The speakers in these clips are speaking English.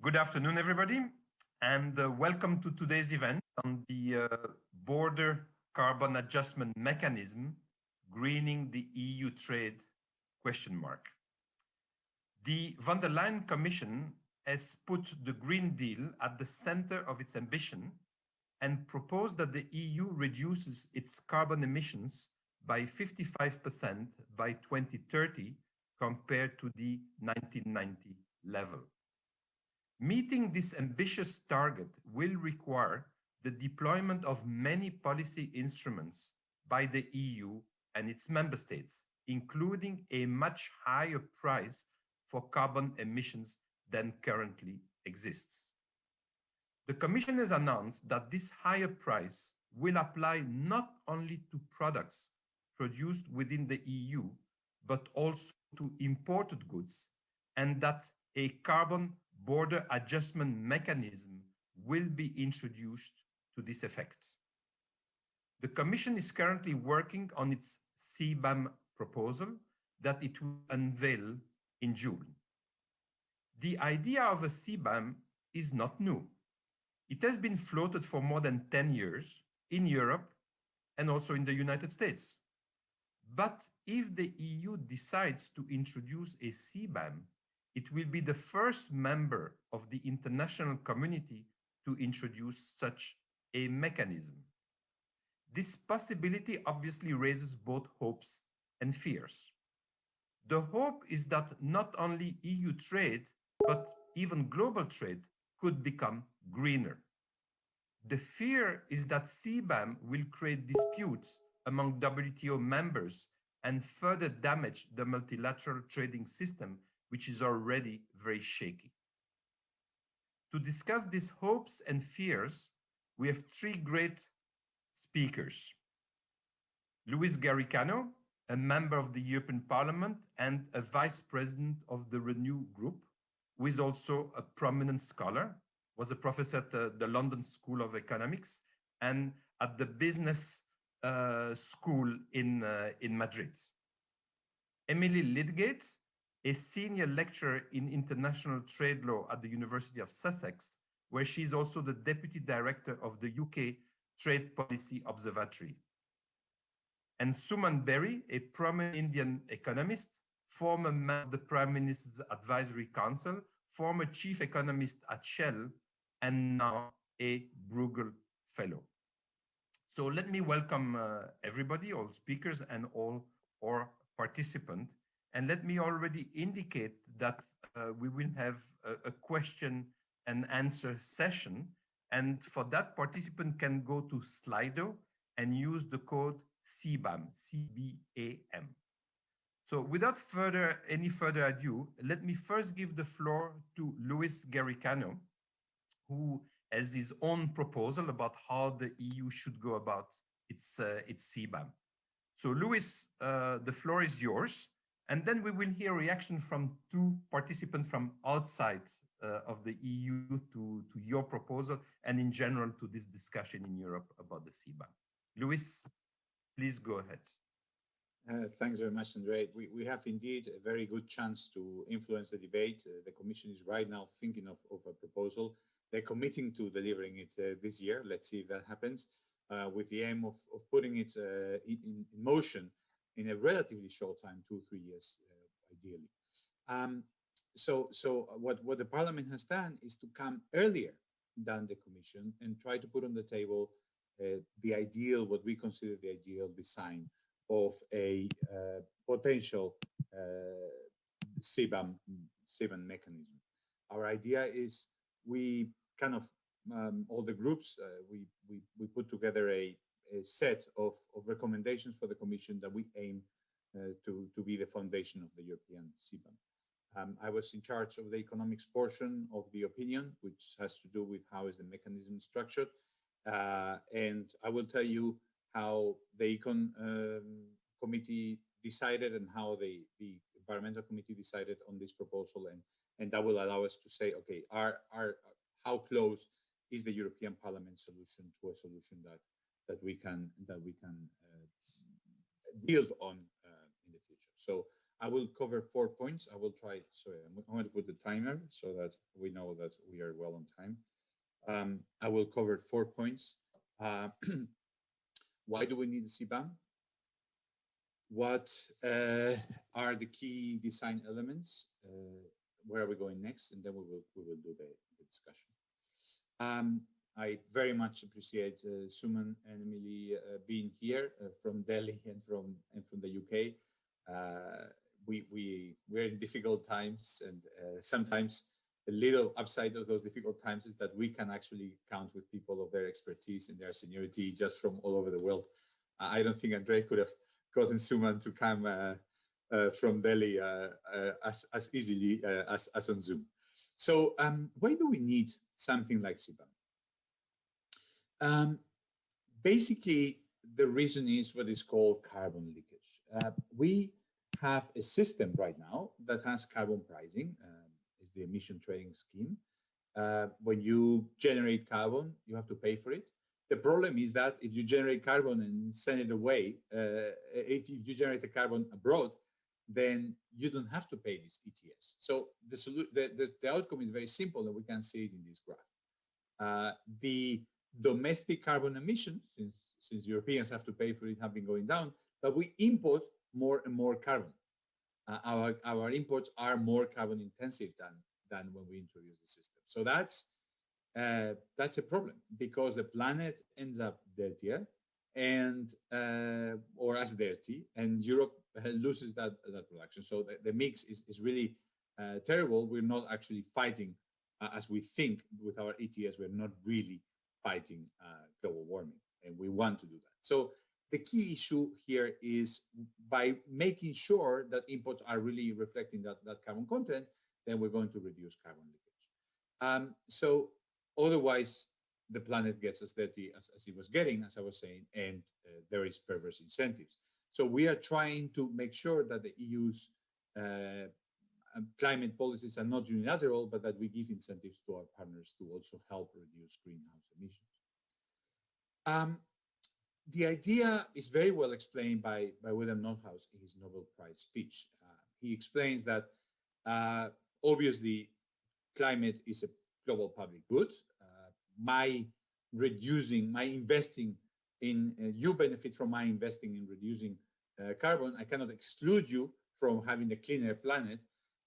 Good afternoon, everybody, and welcome to today's event on the border carbon adjustment mechanism, greening the EU trade, question mark. The von der Leyen Commission has put the Green Deal at the center of its ambition and proposed that the EU reduces its carbon emissions by 55% by 2030 compared to the 1990 level. Meeting this ambitious target will require the deployment of many policy instruments by the EU and its member states, including a much higher price for carbon emissions than currently exists. The Commission has announced that this higher price will apply not only to products produced within the EU, but also to imported goods, and that a carbon border adjustment mechanism will be introduced to this effect. The Commission is currently working on its CBAM proposal that it will unveil in June. The idea of a CBAM is not new. It has been floated for more than 10 years in Europe and also in the United States. But if the EU decides to introduce a CBAM, it will be the first member of the international community to introduce such a mechanism. This possibility obviously raises both hopes and fears. The hope is that not only EU trade, but even global trade could become greener. The fear is that CBAM will create disputes among WTO members and further damage the multilateral trading system, which is already very shaky. To discuss these hopes and fears, we have three great speakers. Luis Garicano, a member of the European Parliament and a vice president of the Renew Group, who is also a prominent scholar, was a professor at the London School of Economics and at the Business School in Madrid. Emily Lydgate, a senior lecturer in international trade law at the University of Sussex, where she is also the deputy director of the UK Trade Policy Observatory. And Suman Berry, a prominent Indian economist, former member of the Prime Minister's Advisory Council, former chief economist at Shell, and now a Bruegel Fellow. So let me welcome everybody, all speakers and all our participants. And let me already indicate that we will have a question and answer session. And for that, participant can go to Slido and use the code CBAM, C-B-A-M. So without any further ado, let me first give the floor to Luis Garicano, who has his own proposal about how the EU should go about its CBAM. So Luis, the floor is yours. And then we will hear reaction from two participants from outside of the EU to your proposal and in general to this discussion in Europe about the CBAM. Luis, please go ahead. Thanks very much, Andre. We have indeed a very good chance to influence the debate. The Commission is right now thinking of a proposal. They're committing to delivering it this year. Let's see if that happens, with the aim of putting it in motion in a relatively short time, 2-3 years, ideally. So what the Parliament has done is to come earlier than the Commission and try to put on the table the ideal, what we consider the ideal design of a potential CBAM mechanism. Our idea is we kind of, all the groups, we put together a set of recommendations for the Commission that we aim to be the foundation of the European CBAM. I was in charge of the economics portion of the opinion, which has to do with how is the mechanism structured. And I will tell you how the Econ Committee decided and how the Environmental Committee decided on this proposal. And that will allow us to say, okay, how close is the European Parliament solution to a solution that we can build on in the future. So I will cover 4 points. I will try. Sorry, I'm going to put the timer so that we know that we are well on time. I will cover 4 points. Uh, why do we need the CBAM? What are the key design elements? Where are we going next? And then we will do the discussion. I very much appreciate Suman and Emily being here from Delhi and from the UK. We're in difficult times, and sometimes a little upside of those difficult times is that we can actually count with people of their expertise and their seniority just from all over the world. I don't think Andre could have gotten Suman to come from Delhi as easily as on Zoom. So why do we need something like CBAM? Basically, the reason is what is called carbon leakage. We have a system right now that has carbon pricing. It's the emission trading scheme. When you generate carbon, you have to pay for it. The problem is that if you generate carbon and send it away, if you generate the carbon abroad, then you don't have to pay this ETS. So the outcome is very simple, and we can see it in this graph. The domestic carbon emissions, since Europeans have to pay for it, have been going down, but we import more and more carbon. Our imports are more carbon intensive than when we introduce the system. So that's a problem, because the planet ends up dirtier and or as dirty, and Europe loses that production. So the mix is really terrible. We're not actually fighting as we think with our ETS. We're not really fighting global warming, and we want to do that. So the key issue here is, by making sure that imports are really reflecting that carbon content, then we're going to reduce carbon leakage. So otherwise, the planet gets as dirty as it was getting, as I was saying, and there is perverse incentives. So we are trying to make sure that the EU's climate policies are not unilateral, but that we give incentives to our partners to also help reduce greenhouse emissions. The idea is very well explained by William Nordhaus in his Nobel Prize speech. He explains that obviously climate is a global public good. My investing in, you benefit from my investing in reducing carbon. I cannot exclude you from having a cleaner planet.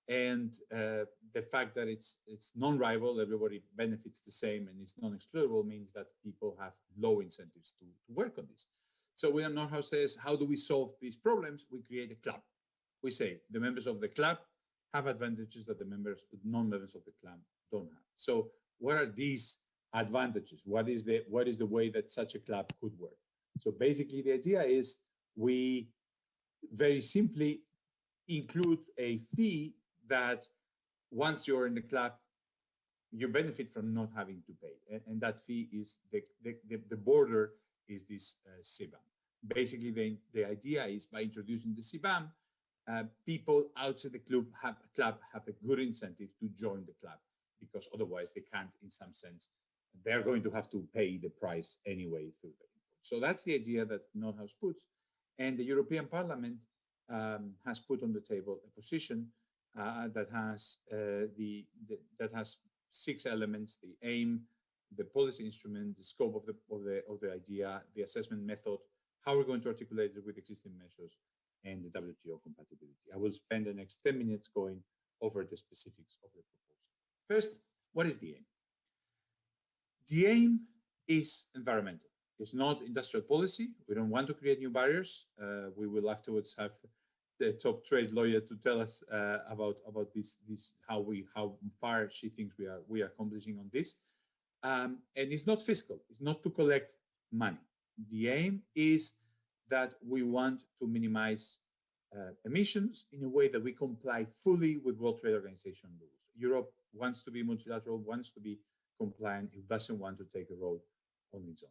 And the fact that it's non-rival, everybody benefits the same, and it's non-excludable, means that people have low incentives to work on this. So William Nordhaus says, how do we solve these problems? We create a club. We say the members of the club have advantages that the non-members of the club don't have. So what are these advantages? What is the way that such a club could work? So basically, the idea is we very simply include a fee that once you're in the club, you benefit from not having to pay. And that fee is the border is this CBAM. Basically, the idea is, by introducing the CBAM, people outside the club have a good incentive to join the club, because otherwise they can't, in some sense, they're going to have to pay the price anyway through the import. So that's the idea that Nordhaus puts. And the European Parliament has put on the table a position that has 6 elements: the aim, the policy instrument, the scope of the idea, the assessment method, how we're going to articulate it with existing measures, and the WTO compatibility. I will spend the next 10 minutes going over the specifics of the proposal. First, what is the aim? The aim is environmental. It's not industrial policy. We don't want to create new barriers. We will afterwards have the top trade lawyer to tell us about this how far she thinks we are accomplishing on this. And it's not fiscal. It's not to collect money. The aim is that we want to minimize emissions in a way that we comply fully with World Trade Organization rules. Europe wants to be multilateral, wants to be compliant. It doesn't want to take a road on its own.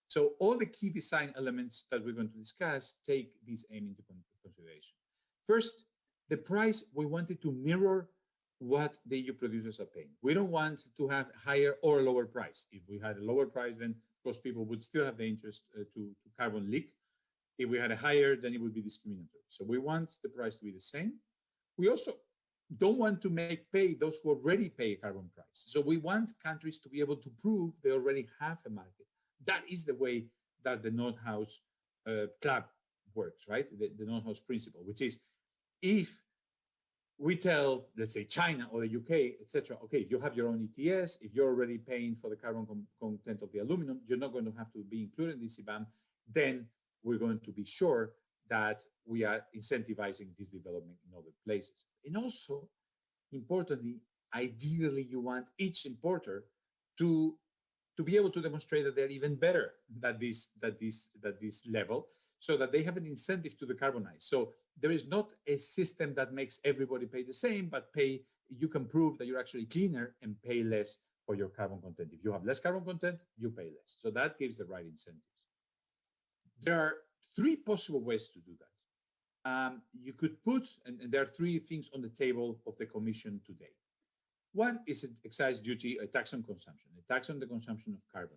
So all the key design elements that we're going to discuss take this aim into consideration. First, the price, we wanted to mirror what the EU producers are paying. We don't want to have higher or lower price. If we had a lower price, then of course people would still have the interest to carbon leak. If we had a higher, then it would be discriminatory. So we want the price to be the same. We also don't want to make pay those who already pay a carbon price. So we want countries to be able to prove they already have a market. That is the way that the Nordhaus club works, right? The Nordhaus principle, which is if we tell, let's say, China or the UK, etc., okay, you have your own ETS. If you're already paying for the carbon content of the aluminum, you're not going to have to be included in the CBAM. Then we're going to be sure that we are incentivizing this development in other places. And also, importantly, ideally, you want each importer to be able to demonstrate that they're even better than this level, so that they have an incentive to decarbonize. So there is not a system that makes everybody pay the same, but you can prove that you're actually cleaner and pay less for your carbon content. If you have less carbon content, you pay less. So that gives the right incentives. There are three possible ways to do that. You could put, and there are three things on the table of the Commission today. One is an excise duty, a tax on consumption, a tax on the consumption of carbon.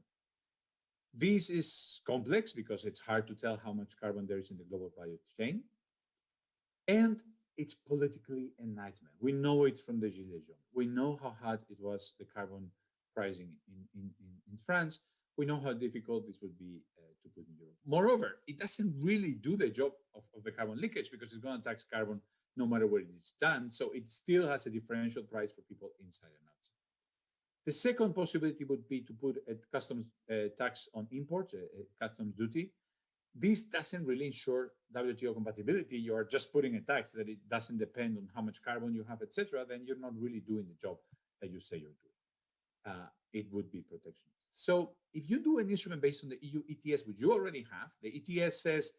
This is complex because it's hard to tell how much carbon there is in the global value chain. And it's politically a nightmare. We know it from the Gilets jaunes. We know how hard it was, the carbon pricing in France. We know how difficult this would be to put in Europe. Moreover, it doesn't really do the job of the carbon leakage because it's going to tax carbon no matter where it's done. So it still has a differential price for people inside and outside. The second possibility would be to put a customs tax on imports, a customs duty. This doesn't really ensure WTO compatibility. You are just putting a tax that it doesn't depend on how much carbon you have, etc. Then you're not really doing the job that you say you're doing. It would be protectionist. So if you do an instrument based on the EU ETS, which you already have, the ETS says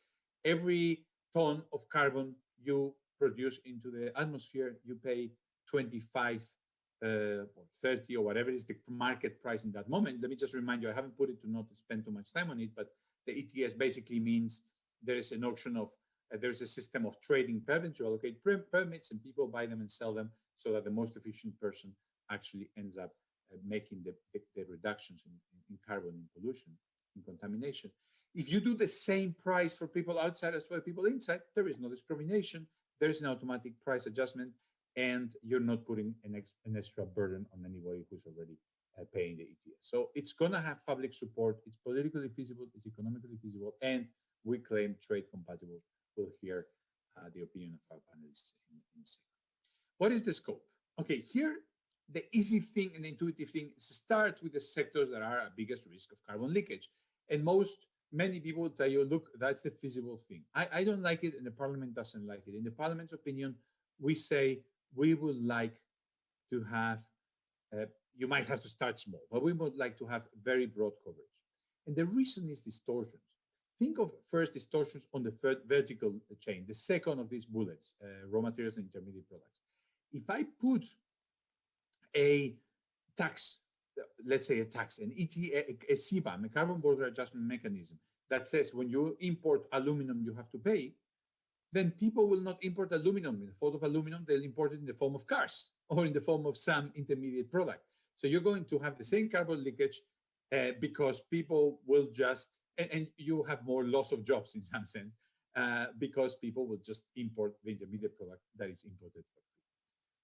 every ton of carbon you produce into the atmosphere, you pay 25 or 30 or whatever is the market price in that moment. Let me just remind you, I haven't put it to not spend too much time on it, but the ETS basically means there is an auction of, there's a system of trading permits. You allocate permits and people buy them and sell them so that the most efficient person actually ends up making the reductions in carbon, in pollution, in contamination. If you do the same price for people outside as for people inside, there is no discrimination. There is an automatic price adjustment, and you're not putting an extra burden on anybody who's already paying the ETS. So it's going to have public support. It's politically feasible. It's economically feasible. And we claim trade compatible. We'll hear the opinion of our panelists in a second. What is the scope? Okay, here, the easy thing and the intuitive thing is to start with the sectors that are at biggest risk of carbon leakage. And many people will tell you, look, that's the feasible thing. I don't like it, and the parliament doesn't like it. In the parliament's opinion, we say we would like to have, you might have to start small, but we would like to have very broad coverage. And the reason is distortions. Think of first distortions on the vertical chain, the second of these bullets, raw materials and intermediate products. If I put a tax, let's say a tax, an a CBAM, a carbon border adjustment mechanism, that says when you import aluminum, you have to pay, then people will not import aluminum in the form of aluminum, they'll import it in the form of cars or in the form of some intermediate product. So you're going to have the same carbon leakage because people will just, and you have more loss of jobs in some sense, because people will just import the intermediate product that is imported for free.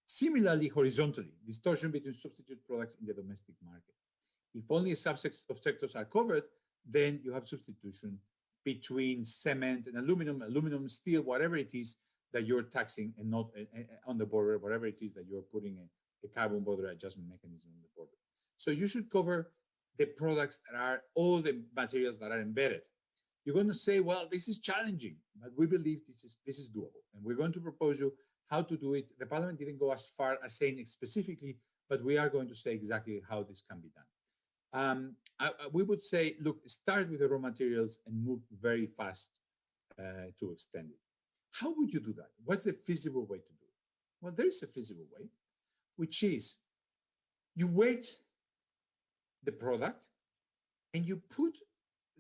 Similarly, horizontally, distortion between substitute products in the domestic market. If only a subset of sectors are covered, then you have substitution between cement and aluminum, steel, whatever it is that you're taxing, and not on the border, whatever it is that you're putting a carbon border adjustment mechanism on the border. So you should cover the products that are all the materials that are embedded. You're going to say, well, this is challenging, but we believe this is doable. And we're going to propose you how to do it. The parliament didn't go as far as saying it specifically, but we are going to say exactly how this can be done. We would say, look, start with the raw materials and move very fast to extend it. How would you do that? What's the feasible way to do it? Well, there is a feasible way, which is you weight the product and you put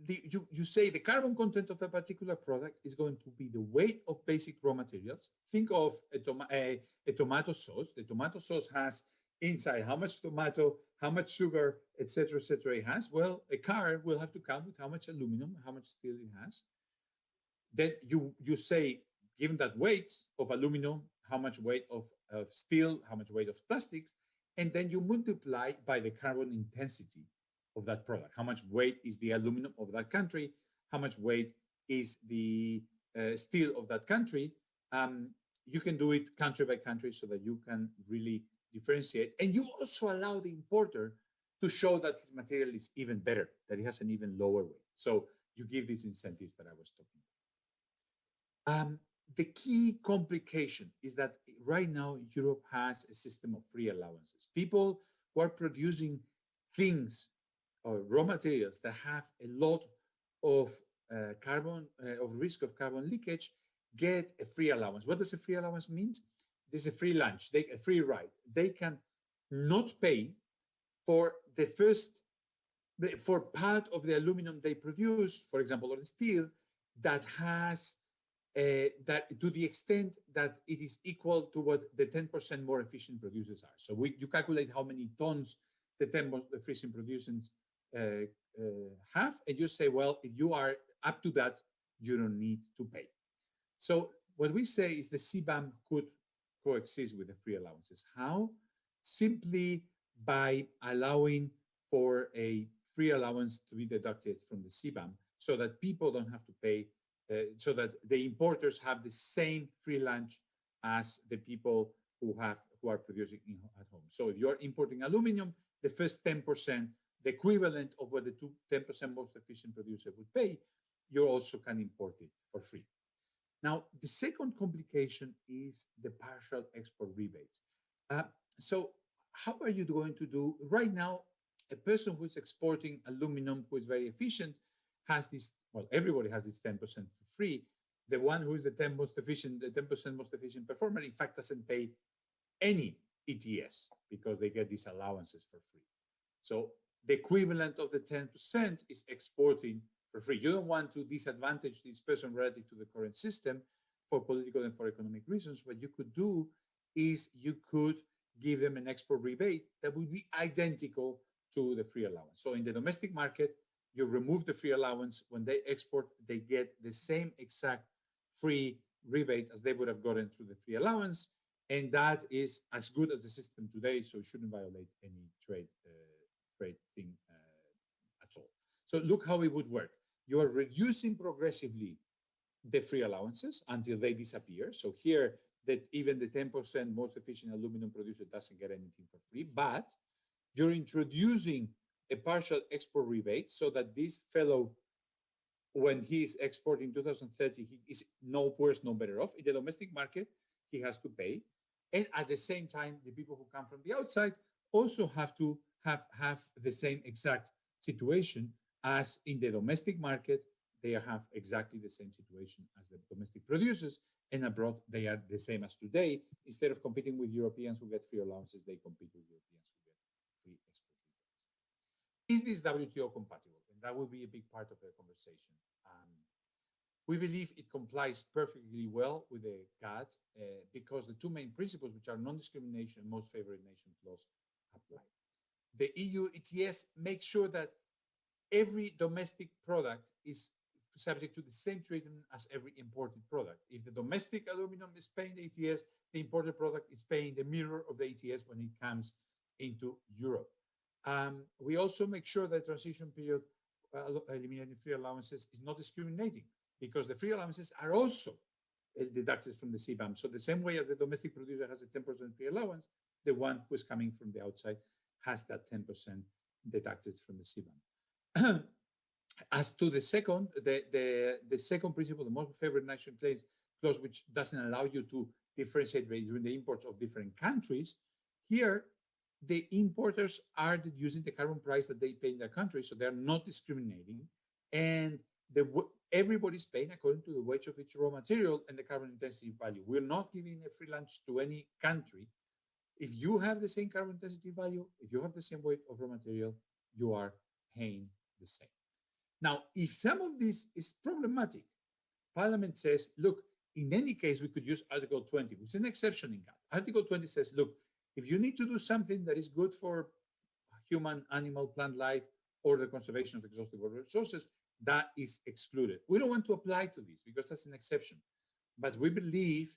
you say the carbon content of a particular product is going to be the weight of basic raw materials. Think of a tomato sauce. The tomato sauce has inside how much tomato, how much sugar, etc., it has. Well, a car will have to come with how much aluminum, how much steel it has. Then you say, given that weight of aluminum, how much weight of steel, how much weight of plastics, and then you multiply by the carbon intensity of that product. How much weight is the aluminum of that country? How much weight is the steel of that country? Um, you can do it country by country so that you can really differentiate. And you also allow the importer to show that his material is even better, that it has an even lower weight. So you give these incentives that I was talking about. The key complication is that right now Europe has a system of free allowances. People who are producing things or raw materials that have a lot of of risk of carbon leakage get a free allowance. What does a free allowance mean? There's a free lunch, a free ride. They can not pay for the first for part of the aluminum they produce, for example, or the steel, that has that to the extent that it is equal to what the 10% more efficient producers are. So you calculate how many tons the 10 most efficient producers uh, have, and you say, well, if you are up to that, you don't need to pay. So what we say is the CBAM could coexist with the free allowances. How? Simply by allowing for a free allowance to be deducted from the CBAM so that people don't have to pay, so that the importers have the same free lunch as the people who are producing at home. So if you're importing aluminum, the first 10%, the equivalent of what the 10% most efficient producer would pay, you also can import it for free. Now, the second complication is the partial export rebates. Uh, so, how are you going to do right now? A person who is exporting aluminum who is very efficient has this. Well, everybody has this 10% for free. The one who is the 10% most efficient performer, in fact, doesn't pay any ETS because they get these allowances for free. So the equivalent of the 10% is exporting for free. You don't want to disadvantage this person relative to the current system for political and for economic reasons. What you could do is you could give them an export rebate that would be identical to the free allowance. So in the domestic market, you remove the free allowance. When they export, they get the same exact free rebate as they would have gotten through the free allowance. And that is as good as the system today, so it shouldn't violate any trade thing at all. So look how it would work. You are reducing progressively the free allowances until they disappear. So here, that even the 10% most efficient aluminum producer doesn't get anything for free, but you're introducing a partial export rebate so that this fellow, when he is exporting 2030, he is no worse, no better off. In the domestic market, he has to pay. And at the same time, the people who come from the outside also have to have the same exact situation as in the domestic market. They have exactly the same situation as the domestic producers, and abroad they are the same as today. Instead of competing with Europeans who get free allowances, they compete with Europeans who get free export rebates. Is this WTO compatible? And that will be a big part of the conversation. We believe it complies perfectly well with the GATT because the two main principles, which are non-discrimination and most favored nation clause, apply. The EU ETS makes sure that every domestic product is subject to the same treatment as every imported product. If the domestic aluminum is paying the ETS, the imported product is paying the mirror of the ETS when it comes into Europe. We also make sure that transition period eliminating free allowances is not discriminating because the free allowances are also deducted from the CBAM. So the same way as the domestic producer has a 10% free allowance, the one who is coming from the outside has that 10% deducted from the CBAM. As to the second, the second principle, the most favored nation clause, which doesn't allow you to differentiate between the imports of different countries, here the importers are using the carbon price that they pay in their country, so they're not discriminating, and everybody's paying according to the wage of each raw material and the carbon intensity value. We're not giving a free lunch to any country. If you have the same carbon intensity value, if you have the same weight of raw material, you are paying the same. Now, if some of this is problematic, Parliament says, look, in any case, we could use Article 20, which is an exception in GATT. Article 20 says, look, if you need to do something that is good for human, animal, plant life, or the conservation of exhaustive resources, that is excluded. We don't want to apply to this because that's an exception. But we believe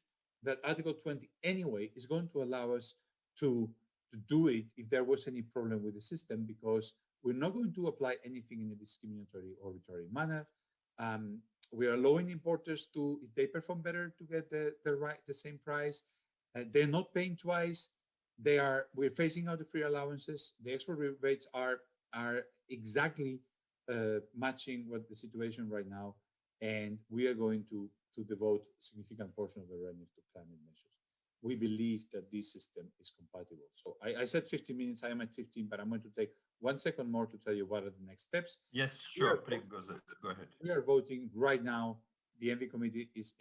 that Article 20 anyway is going to allow us to, to do it if there was any problem with the system, because we're not going to apply anything in a discriminatory or arbitrary manner. Um, we are allowing importers to, if they perform better, to get the same price. They're not paying twice. We're phasing out the free allowances. The export rebates are exactly matching what the situation right now, and we are going to devote a significant portion of the revenues to climate measures. We believe that this system is compatible. So I said 15 minutes, I am at 15, but I'm going to take 1 second more to tell you what are the next steps. Yes, sure, please go ahead. We are voting right now. The ENVI committee is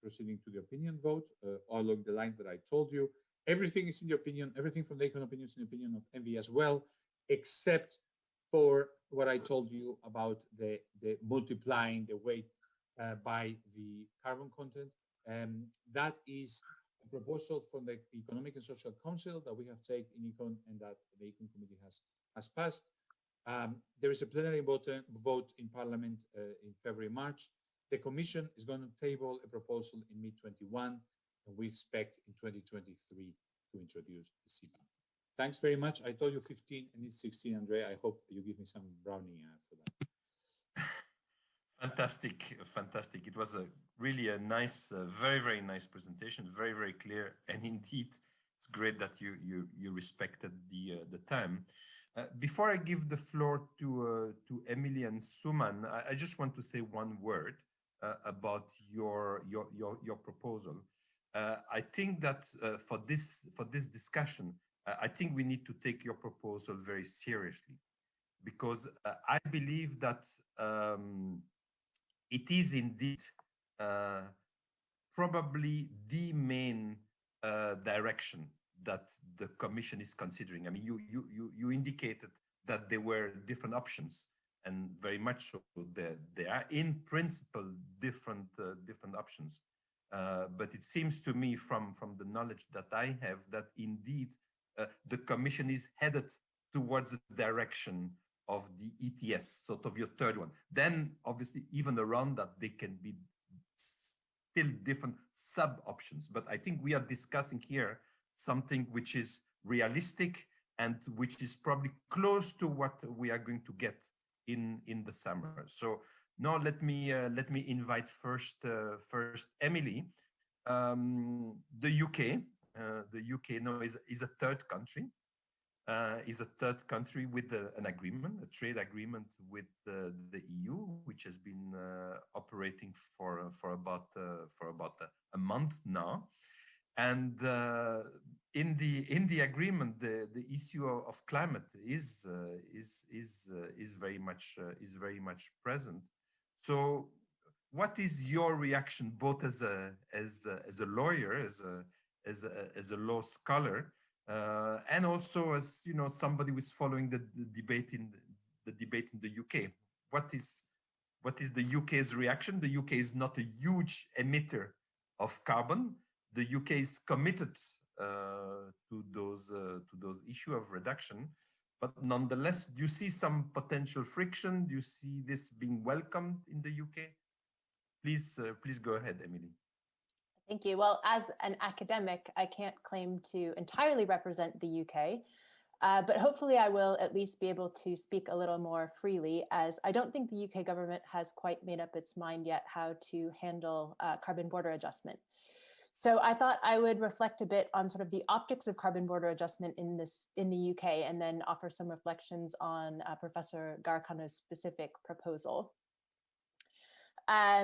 proceeding to the opinion vote along the lines that I told you. Everything is in the opinion, everything from the econ opinion is in the opinion of ENVI as well, except for what I told you about the multiplying the weight by the carbon content. That is a proposal from the Economic and Social Council that we have taken in Econ and that the Econ Committee has passed. There is a plenary vote in Parliament in February, March. The Commission is going to table a proposal in mid-21, and we expect in 2023 to introduce the Ziba. Thanks very much. I told you 15 and it's 16, Andrea. I hope you give me some brownie for that. Fantastic, fantastic. It was really a nice, very, very nice presentation, very, very clear. And indeed, it's great that you respected the time. Before I give the floor to Emily and Suman, I just want to say one word about your proposal. I think that for this discussion, I think we need to take your proposal very seriously, because I believe that it is indeed probably the main direction that the Commission is considering. I mean, you indicated that there were different options, and very much so. There are in principle different options. But it seems to me from the knowledge that I have that indeed the Commission is headed towards the direction of the ETS, sort of your third one. Then obviously even around that, there can be still different sub-options. But I think we are discussing here something which is realistic and which is probably close to what we are going to get in the summer. So now let me invite first Emily. The UK now is a third country. Is a third country with an agreement, a trade agreement with the EU, which has been operating for about a month now. And in the agreement, the issue of climate is very much present. So, what is your reaction, both as a lawyer, as a law scholar, and also as somebody who is following the debate in the UK? What is the UK's reaction? The UK is not a huge emitter of carbon. The UK is committed to those issue of reduction, but nonetheless, do you see some potential friction? Do you see this being welcomed in the UK? Please go ahead, Emily. Thank you. Well, as an academic, I can't claim to entirely represent the UK, but hopefully I will at least be able to speak a little more freely, as I don't think the UK government has quite made up its mind yet how to handle carbon border adjustment. So I thought I would reflect a bit on sort of the optics of carbon border adjustment in the UK, and then offer some reflections on Professor Garkano's specific proposal.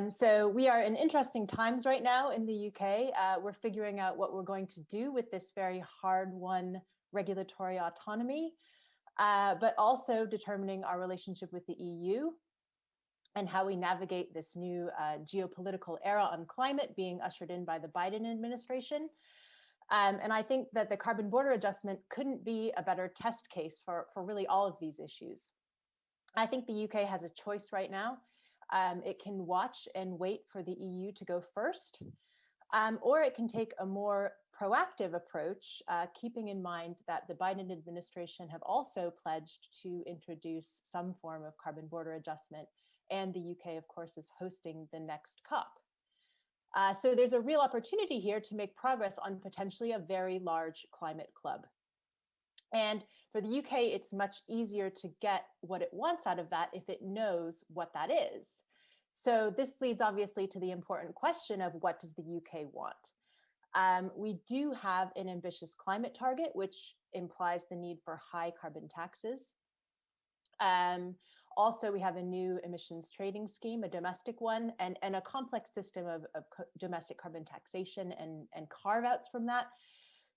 So we are in interesting times right now in the UK. We're figuring out what we're going to do with this very hard-won regulatory autonomy, but also determining our relationship with the EU and how we navigate this new geopolitical era on climate being ushered in by the Biden administration. And I think that the carbon border adjustment couldn't be a better test case for really all of these issues. I think the UK has a choice right now. It can watch and wait for the EU to go first, or it can take a more proactive approach, keeping in mind that the Biden administration have also pledged to introduce some form of carbon border adjustment and the UK, of course, is hosting the next COP. So there's a real opportunity here to make progress on potentially a very large climate club. And for the UK, it's much easier to get what it wants out of that if it knows what that is. So this leads obviously to the important question of what does the UK want? We do have an ambitious climate target, which implies the need for high carbon taxes. Also, we have a new emissions trading scheme, a domestic one, and a complex system of domestic carbon taxation and carve-outs from that.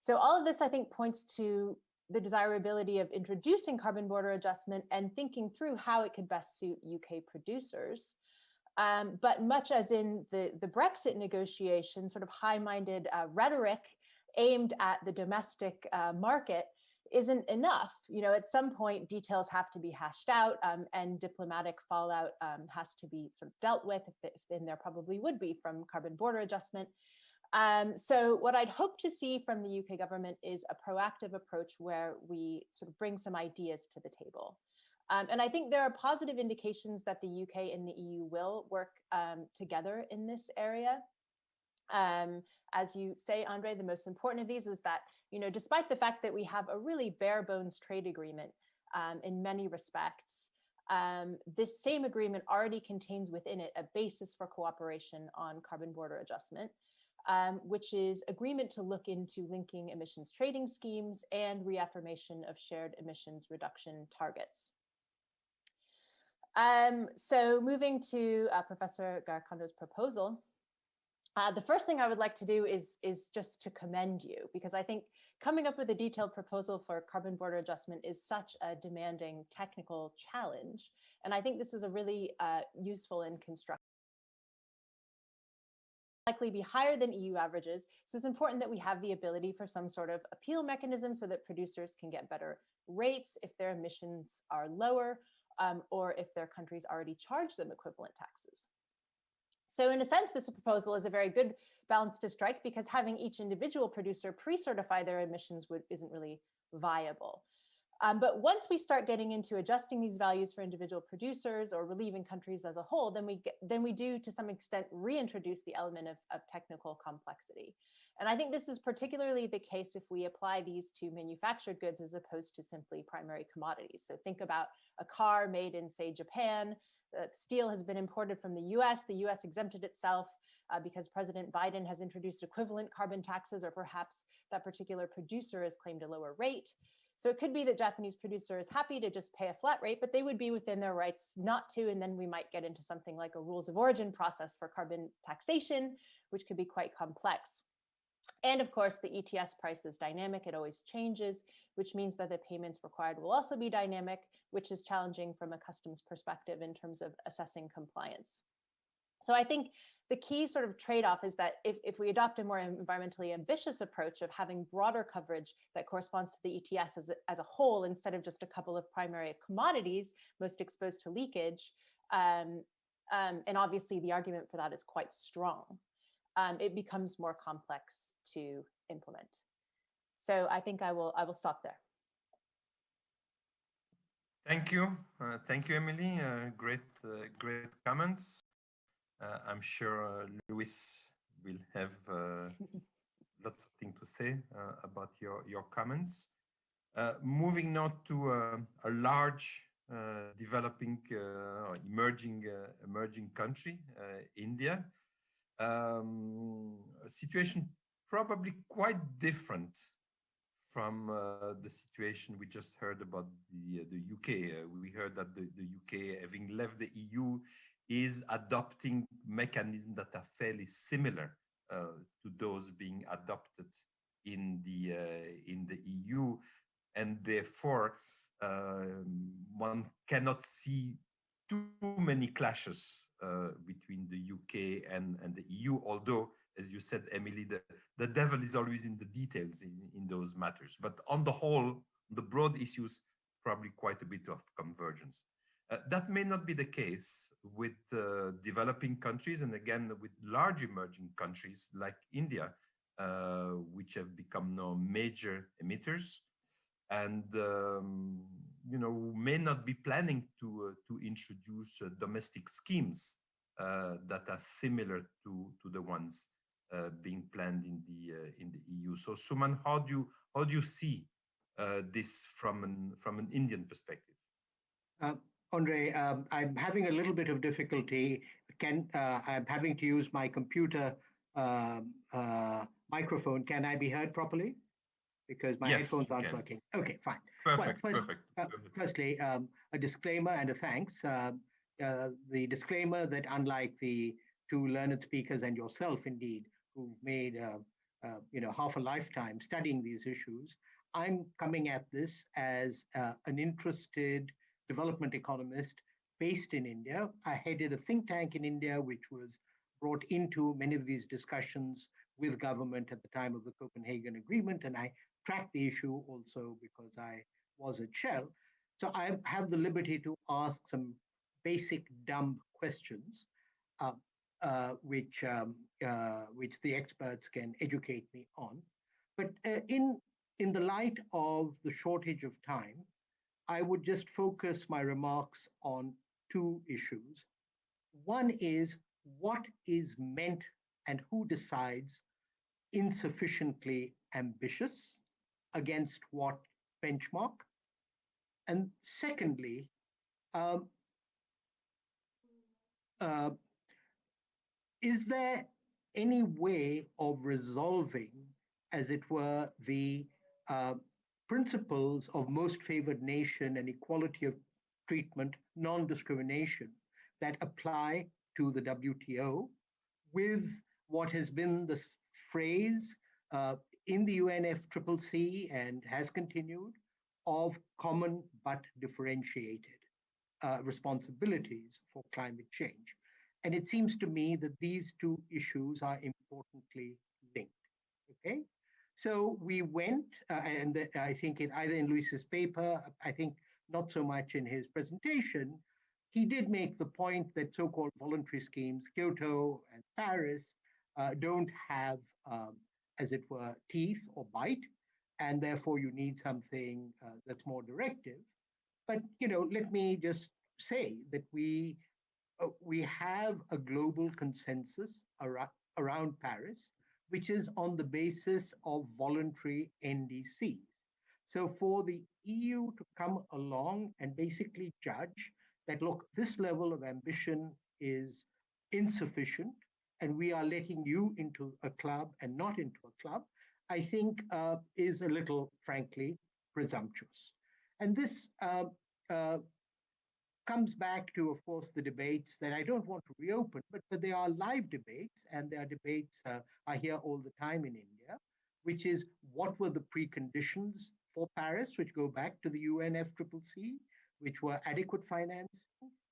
So all of this, I think, points to the desirability of introducing carbon border adjustment and thinking through how it could best suit UK producers. But much as in the Brexit negotiations, sort of high-minded rhetoric aimed at the domestic market isn't enough. You know, at some point, details have to be hashed out and diplomatic fallout has to be sort of dealt with, if then there probably would be from carbon border adjustment. So what I'd hope to see from the UK government is a proactive approach where we sort of bring some ideas to the table. And I think there are positive indications that the UK and the EU will work together in this area. As you say, Andre, the most important of these is that, you know, despite the fact that we have a really bare bones trade agreement in many respects, this same agreement already contains within it a basis for cooperation on carbon border adjustment, which is agreement to look into linking emissions trading schemes and reaffirmation of shared emissions reduction targets. So moving to Professor Garricando's proposal, the first thing I would like to do is just to commend you, because I think coming up with a detailed proposal for carbon border adjustment is such a demanding technical challenge. And I think this is a really useful and constructive, likely be higher than EU averages. So it's important that we have the ability for some sort of appeal mechanism so that producers can get better rates if their emissions are lower, or if their countries already charge them equivalent taxes. So in a sense, this proposal is a very good balance to strike, because having each individual producer pre-certify their emissions isn't really viable. But once we start getting into adjusting these values for individual producers or relieving countries as a whole, then we do to some extent reintroduce the element of technical complexity. And I think this is particularly the case if we apply these to manufactured goods as opposed to simply primary commodities. So think about a car made in, say, Japan. Steel has been imported from the US. The US exempted itself because President Biden has introduced equivalent carbon taxes, or perhaps that particular producer has claimed a lower rate. So it could be that Japanese producer is happy to just pay a flat rate, but they would be within their rights not to. And then we might get into something like a rules of origin process for carbon taxation, which could be quite complex. And of course, the ETS price is dynamic. It always changes, which means that the payments required will also be dynamic, which is challenging from a customs perspective in terms of assessing compliance. So I think the key sort of trade-off is that if we adopt a more environmentally ambitious approach of having broader coverage that corresponds to the ETS as a whole, instead of just a couple of primary commodities most exposed to leakage, and obviously the argument for that is quite strong, it becomes more complex to implement. So I think I will stop there. Thank you, Emily. Great comments. I'm sure Luis will have lots of things to say about your comments. Moving now to a large developing or emerging country, India. A situation probably quite different from the situation we just heard about the UK. We heard that the UK, having left the EU, is adopting mechanisms that are fairly similar to those being adopted in the EU, and therefore one cannot see too many clashes between the UK and the EU, although, as you said, Emily, the devil is always in the details in those matters. But on the whole, the broad issues, probably quite a bit of convergence. That may not be the case with developing countries, and again, with large emerging countries like India, which have become now major emitters. and may not be planning to introduce domestic schemes that are similar to the ones being planned in the EU. So Suman, how do you see this from an Indian perspective? Uh, Andre, I'm having a little bit of difficulty. I'm having to use my computer microphone. Can I be heard properly? Because my Yes, headphones you aren't can. working. Okay, fine. Perfect, Well, perfect. firstly, a disclaimer and a thanks. The disclaimer that unlike the two learned speakers and yourself, indeed, who've made half a lifetime studying these issues, I'm coming at this as an interested development economist based in India. I headed a think tank in India, which was brought into many of these discussions with government at the time of the Copenhagen Agreement, and I tracked the issue also because I was at Shell. So I have the liberty to ask some basic dumb questions, uh, which the experts can educate me on. But in the light of the shortage of time, I would just focus my remarks on two issues. One is what is meant and who decides insufficiently ambitious against what benchmark? And secondly, um, uh, is there any way of resolving, as it were, the uh, principles of most favored nation and equality of treatment, non discrimination that apply to the WTO with what has been the phrase in the UNFCCC and has continued of common but differentiated responsibilities for climate change? And it seems to me that these two issues are importantly linked. Okay. So we went, and I think either in Luis's paper, I think not so much in his presentation, he did make the point that so-called voluntary schemes, Kyoto and Paris, don't have, as it were, teeth or bite, and therefore you need something that's more directive. But let me just say that we have a global consensus around Paris, which is on the basis of voluntary NDCs. So for the EU to come along and basically judge that, look, this level of ambition is insufficient, and we are letting you into a club and not into a club, I think is a little, frankly, presumptuous. And this uh, comes back to, of course, the debates that I don't want to reopen, but they are live debates, and their debates are here all the time in India, which is what were the preconditions for Paris, which go back to the UNFCCC, which were adequate financing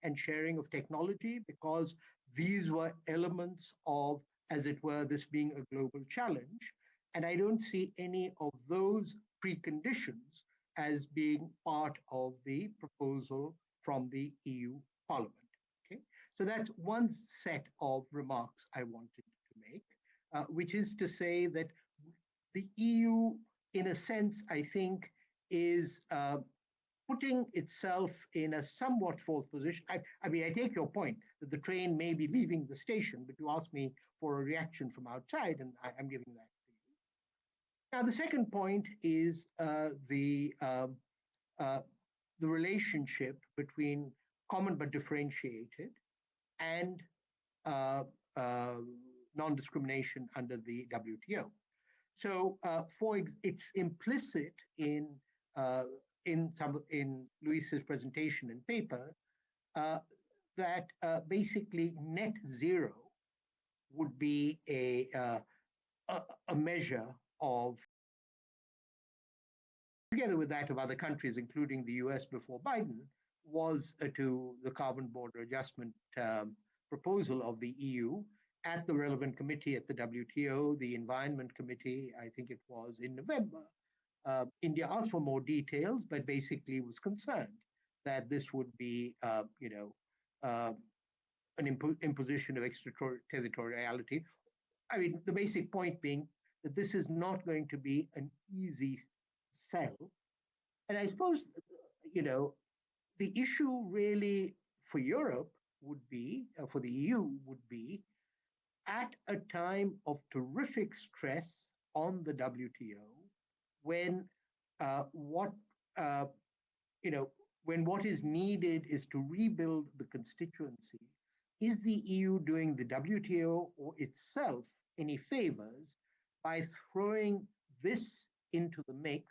and sharing of technology, because these were elements of, as it were, this being a global challenge. And I don't see any of those preconditions as being part of the proposal from the EU Parliament. Okay, so that's one set of remarks I wanted to make, which is to say that the EU, in a sense, I think, is putting itself in a somewhat false position. I mean, I take your point that the train may be leaving the station, but you asked me for a reaction from outside, and I'm giving that to you. Now, the second point is the relationship between common but differentiated and uh, uh, non-discrimination under the WTO. So, it's implicit in Luis's presentation and paper that basically net zero would be a measure of, together with that of other countries, including the US before Biden, was to the carbon border adjustment proposal of the EU at the relevant committee at the WTO, the Environment Committee, I think it was in November. India asked for more details, but basically was concerned that this would be, an imposition of extraterritoriality. I mean, the basic point being that this is not going to be an easy sell And I suppose, you know, the issue really for Europe would be, for the EU would be, at a time of terrific stress on the WTO, when what uh, you know, when what is needed is to rebuild the constituency, is the EU doing the WTO or itself any favors by throwing this into the mix?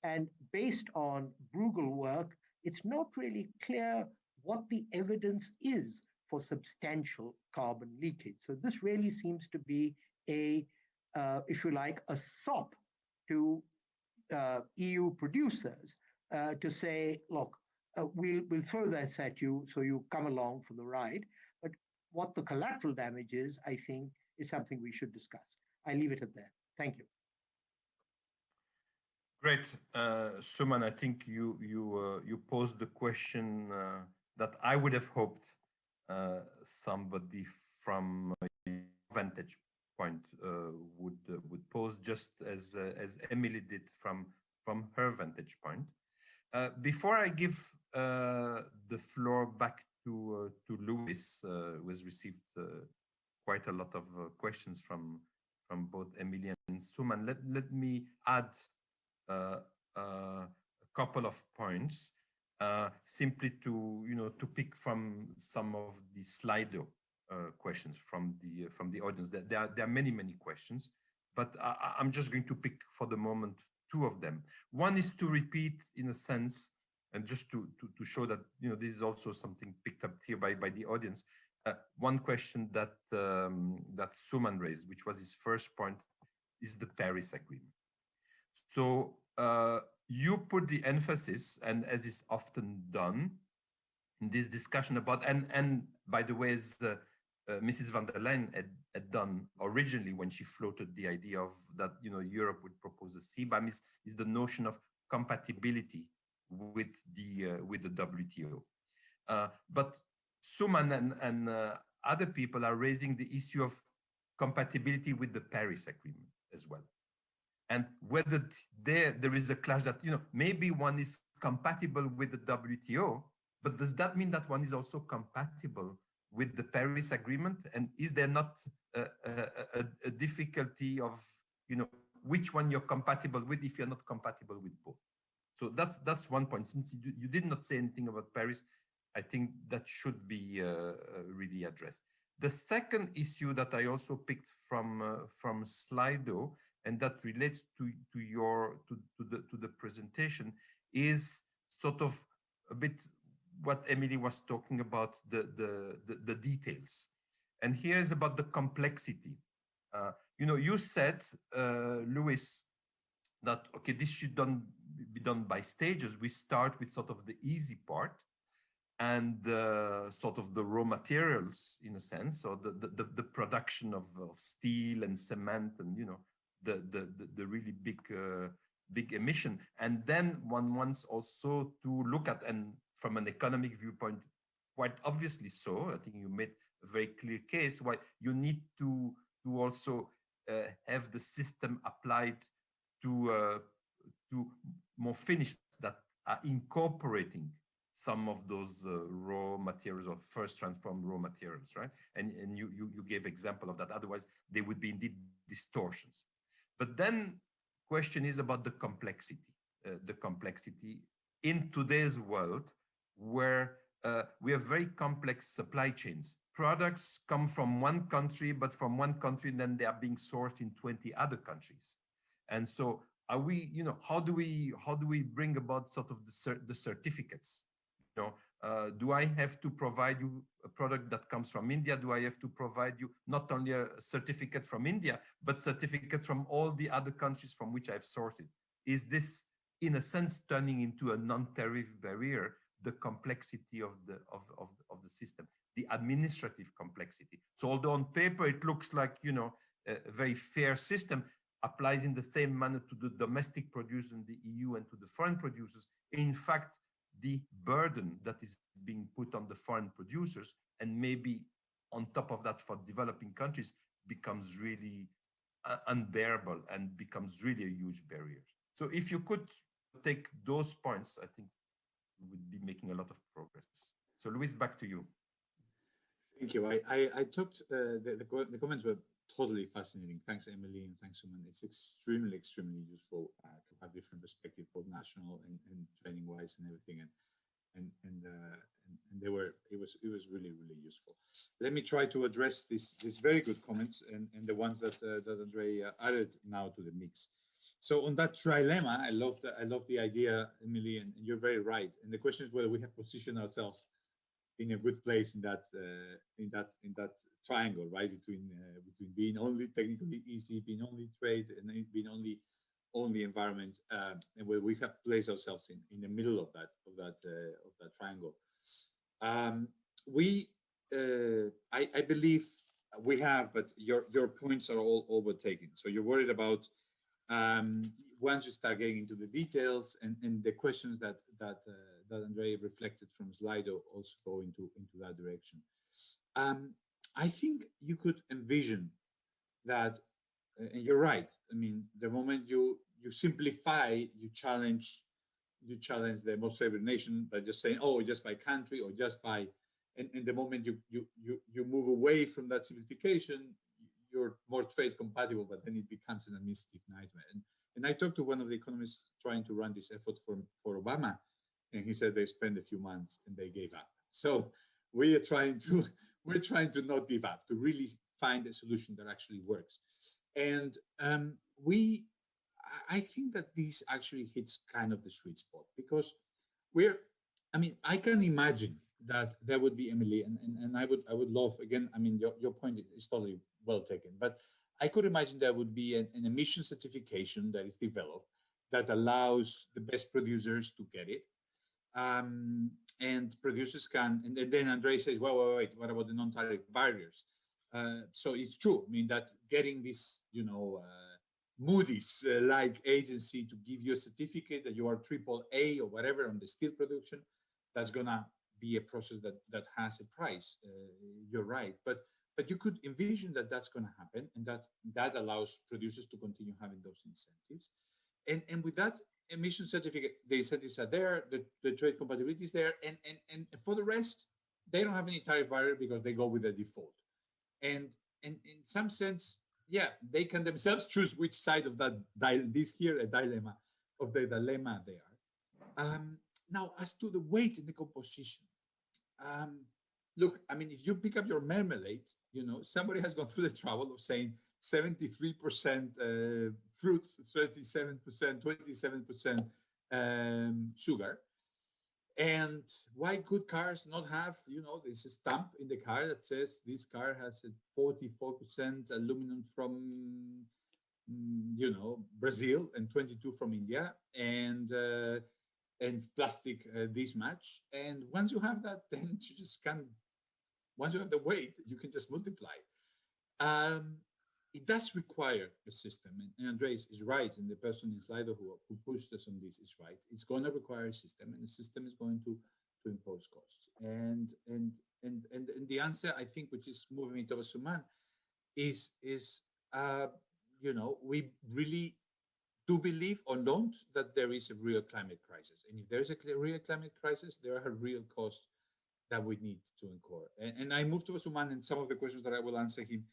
And based on Bruegel work, it's not really clear what the evidence is for substantial carbon leakage. So this really seems to be a, if you like, a sop to EU producers to say, look, we'll throw this at you so you come along for the ride. But what the collateral damage is, I think, is something we should discuss. I leave it at that. Thank you. Great, Suman. I think you posed the question that I would have hoped somebody from a vantage point would pose, just as Emily did from her vantage point. Before I give the floor back to Louis, who has received quite a lot of questions from both Emily and Suman, let me add a couple of points, simply to to pick from some of the Slido questions from the audience. There are many questions, but I'm just going to pick for the moment two of them. One is to repeat, in a sense, and just to show that this is also something picked up here by the audience. One question that that Suman raised, which was his first point, is the Paris Agreement. So you put the emphasis, and as is often done in this discussion about, and by the way, as Mrs. van der Leyen had done originally when she floated the idea of that Europe would propose a CBAM, is the notion of compatibility with the WTO. But Suman and other people are raising the issue of compatibility with the Paris Agreement as well. And whether there is a clash that, maybe one is compatible with the WTO, but does that mean that one is also compatible with the Paris Agreement? And is there not a difficulty of, which one you're compatible with if you're not compatible with both? So that's one point. Since you did not say anything about Paris, I think that should be really addressed. The second issue that I also picked from Slido, and that relates to the presentation, is sort of a bit what Emily was talking about, the details. And here is about the complexity. You said, Louis, that okay, this should be done by stages. We start with sort of the easy part, and sort of the raw materials, in a sense, or the production of steel and cement, and the really big emission. And then one wants also to look at, and from an economic viewpoint, quite obviously so, I think you made a very clear case why you need to also have the system applied to more finished that are incorporating some of those raw materials, or first transformed raw materials, right? And you gave example of that. Otherwise, they would be indeed distortions. But then question is about the complexity. The complexity in today's world, where we have very complex supply chains. Products come from one country, but from one country, and then they are being sourced in 20 other countries. And so are we, how do we bring about sort of the certificates? Do I have to provide you a product that comes from India? Do I have to provide you not only a certificate from India, but certificates from all the other countries from which I've sourced it? Is this, in a sense, turning into a non-tariff barrier, the complexity of the system, the administrative complexity? So although on paper it looks like, a very fair system, applies in the same manner to the domestic producers in the EU and to the foreign producers, in fact, the burden that is being put on the foreign producers, and maybe on top of that for developing countries, becomes really unbearable and becomes really a huge barrier. So if you could take those points, I think we would be making a lot of progress. So Luis, back to you. Thank you. I took the comments were totally fascinating. Thanks, Emily, and thanks, Suman. It's extremely useful to have different perspective, both national and training wise and everything. And they were it was really useful. Let me try to address these very good comments and the ones that Andre added now to the mix. So on that trilemma, I love the idea, Emily, and you're very right. And the question is whether we have positioned ourselves in a good place in that triangle, right, between being only technically easy, being only trade, and being only environment, and where we have placed ourselves in the middle of that triangle. I believe we have, but your points are all well taken. So you're worried about once you start getting into the details and the questions that Andre reflected from Slido also go into that direction. I think you could envision that, and you're right. I mean, the moment you simplify, you challenge the most favored nation by just saying, oh, just by country or just by, and the moment you move away from that simplification, you're more trade compatible, but then it becomes an administrative nightmare. And I talked to one of the economists trying to run this effort for Obama, and he said they spent a few months and they gave up. So we're trying to not give up, to really find a solution that actually works. And I think that this actually hits kind of the sweet spot, because I can imagine that there would be, Emily, and I would love, again, I mean, your point is totally well taken, but I could imagine there would be an emission certification that is developed that allows the best producers to get it. And producers can, and then Andre says, well, wait, what about the non-tariff barriers? So it's true. I mean, that getting this, Moody's like agency to give you a certificate that you are AAA or whatever on the steel production, that's gonna be a process that has a price. You're right, but you could envision that that's going to happen, and that allows producers to continue having those incentives. And with that emission certificate, the incentives are there, the trade compatibility is there, and for the rest, they don't have any tariff barrier because they go with the default. And in some sense, yeah, they can themselves choose which side of that dilemma they are. Now, as to the weight in the composition, look, I mean, if you pick up your marmalade, somebody has gone through the trouble of saying 73% fruit, 27% sugar. And why could cars not have, this stamp in the car that says this car has a 44% aluminum from, Brazil, and 22 from India, and plastic this much. And once you have that, then you just can, once you have the weight, you can just multiply. It does require a system, and Andres is right, and the person in Slido who pushed us on this is right. It's going to require a system, and the system is going to impose costs. And the answer, I think, which is moving me towards Suman, is we really do believe or don't that there is a real climate crisis. And if there is a real climate crisis, there are real costs that we need to incur. And I move to Suman, and some of the questions that I will answer him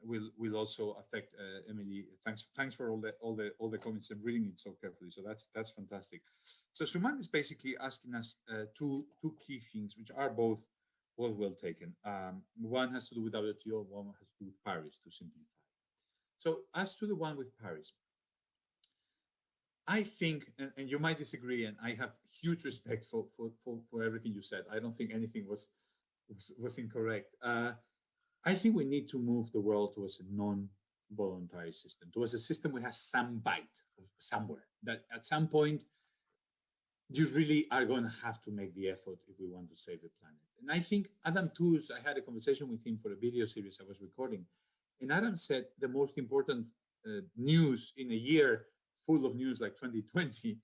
will also affect Emily. Thanks for all the comments. I'm reading it so carefully, so that's fantastic. So Suman is basically asking us two key things, which are both well taken. One has to do with WTO, one has to do with Paris, to simplify. So as to the one with Paris, I think, and you might disagree, and I have huge respect for everything you said. I don't think anything was incorrect. I think we need to move the world towards a non-voluntary system, towards a system which has some bite somewhere, that at some point you really are going to have to make the effort if we want to save the planet. And I think Adam Tooze, I had a conversation with him for a video series I was recording, and Adam said the most important news in a year full of news like 2020